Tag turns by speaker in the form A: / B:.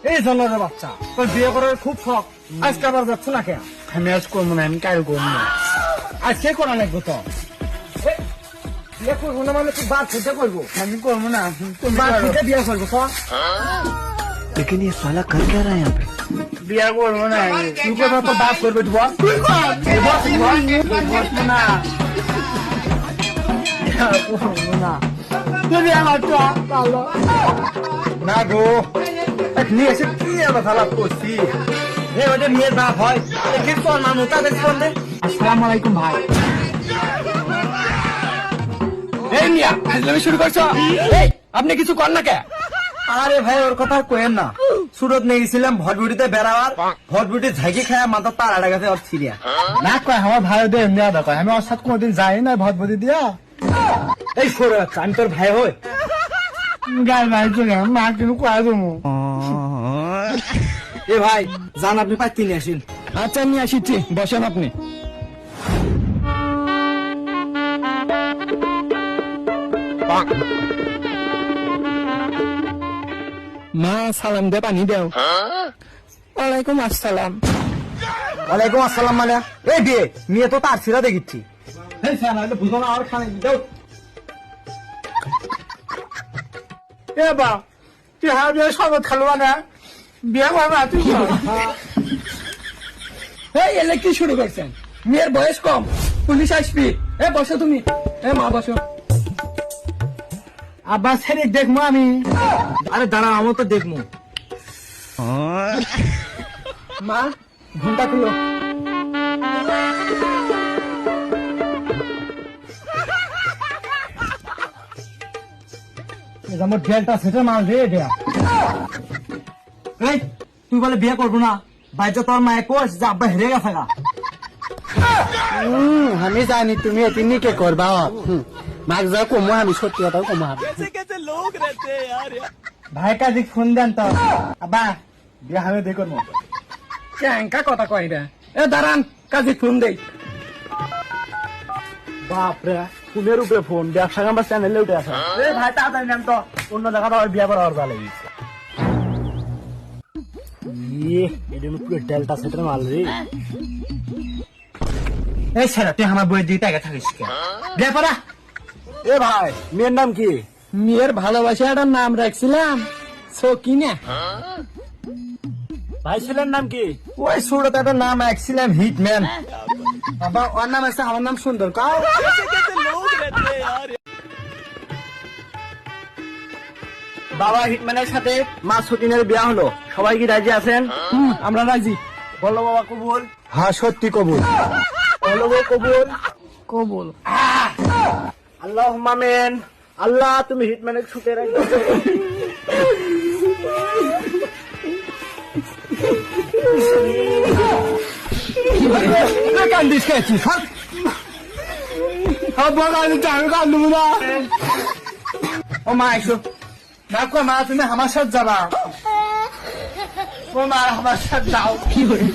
A: এই জন্য রে বাচ্চা, তোর বিয়ে করার খুব শখ, আজকে আবার যাচ্ছ না কে?
B: আমি আজ করবো না, আমি কাল করবো না।
A: আজকে করা লাগবে তো। বিয়ে করবো না মানে তুই বাদ খেতে করবো?
B: আমি করবো না, তুমি
A: বাদ
B: করো।
A: খেতে বিয়ে করবো তো?
C: लेकिन ये साला कर क्या रहा है यहाँ पे?
B: বিয়া করবো না আমি।
A: তুই করবো তো বাদ করবে তুই বল? তুই কর,
B: করবো না। বিয়া করবো না।
A: তুই বিয়ে কর তো, ভালো।
B: না গো, এক নিয়ে এসে কি আবার খারাপ করছি?
A: এই ওটা মেয়ের বাপ হয়, কি তোর নাম তাদের সামনে? আসসালামু আলাইকুম ভাই।
C: এই মিয়া, ফাজলামি শুরু করছো? এই, আপনি কিছু কর না কে?
A: আরে ভাই ওর কথা কোয়েন না, সুরত নিয়ে গেছিলাম ভটভুটিতে বেড়াবার, ভটভুটি ঝাঁকি খায় মাথা তার আড়া গেছে ওর ছিড়িয়া।
B: না কয় আমার ভাই ওদের এমনি আদা কয়, আমি ওর সাথে কোনোদিন যাই না ভদভদি দিয়া।
A: এই সরে আমি তোর ভাই হই।
B: গাই ভাই চলে মা কিন্তু কয়া দেবো।
A: এ ভাই জান আপনি পাইতে নিয়ে আসেন।
C: আচ্ছা আমি আসিছি, বসেন আপনি। মা সালাম দে, পানি দেও। ওয়ালাইকুম আসসালাম।
A: ওয়ালাইকুম আসসালাম মানে এই বিয়ে মেয়ে তো তার ছিড়া দেখিচ্ছি। এই স্যার বুঝো না আর খানে দাও।
B: এ বা তুই হ্যাঁ বিয়ে শরবত খালবা না, বিয়ে করবা তুই কর।
C: এই এলে কি শুরু করছেন? মেয়ের বয়স কম, পুলিশ আসবি। এ বসো তুমি, এ মা বসো।
B: আব্বা ছেড়ে দেখবো আমি।
A: আরে দাঁড়া আমার তো দেখবো।
C: মা ঘুমটা খুলো।
A: আমার ডেলটা সেটা মাল রে এটা। এই তুই বলে বিয়ে করবো না, বাইরে তোর মায়ে কোষ যে আব্বা হেরে গেছে গা।
B: আমি জানি তুমি এতিনি কে করবা। মাক যা কমো আমি সত্যি কথা কমো।
A: ভাই কাজে ফোন দেন তো। আব্বা বিয়ে হবে দেখো না।
C: ক্যাঙ্কা কথা কয় রে। এ দাঁড়ান, কাজে ফোন দেই।
A: বাপরে ফোনের উপরে ফোন, ব্যবসা কামবা চ্যানেলে উঠে আসা। এ ভাই তাড়াতাড়ি নেন তো, অন্য জায়গা তো বিয়ে করা আর ভালো হয়েছে। এটা পুরো ডেল্টা সেটের মাল রে। এই ছেলে তুই আমার বইয়ের দিকে আগে থাকিস কে? বিয়ে করা। এ ভাই মেয়ের নাম কি?
C: মেয়ের ভালোবাসাটার নাম রাখছিলাম সকিনা।
A: ভাই ছেলের নাম কি? ওই সুরত একটা নাম রাখছিলাম হিটম্যান। বাবা ওর নাম আছে, আমার নাম সুন্দর কাও। বাবা হিটম্যানের সাথে মা সতীনের বিয়ে হলো, সবাই কি রাজি আছেন?
C: আমরা রাজি।
A: বলো বাবা কবুল। হ্যাঁ সত্যি কবুল। বলো গো কবুল।
C: কবুল।
A: আল্লাহ মামেন। আল্লাহ তুমি হিটম্যানের ছুটে রাখবে। কান্দিস খেয়েছি ও মা এসো। না কো মা তুমি আমার সাথে যাবা। ও মা আমার সাথে যাও।
C: কি হয়ে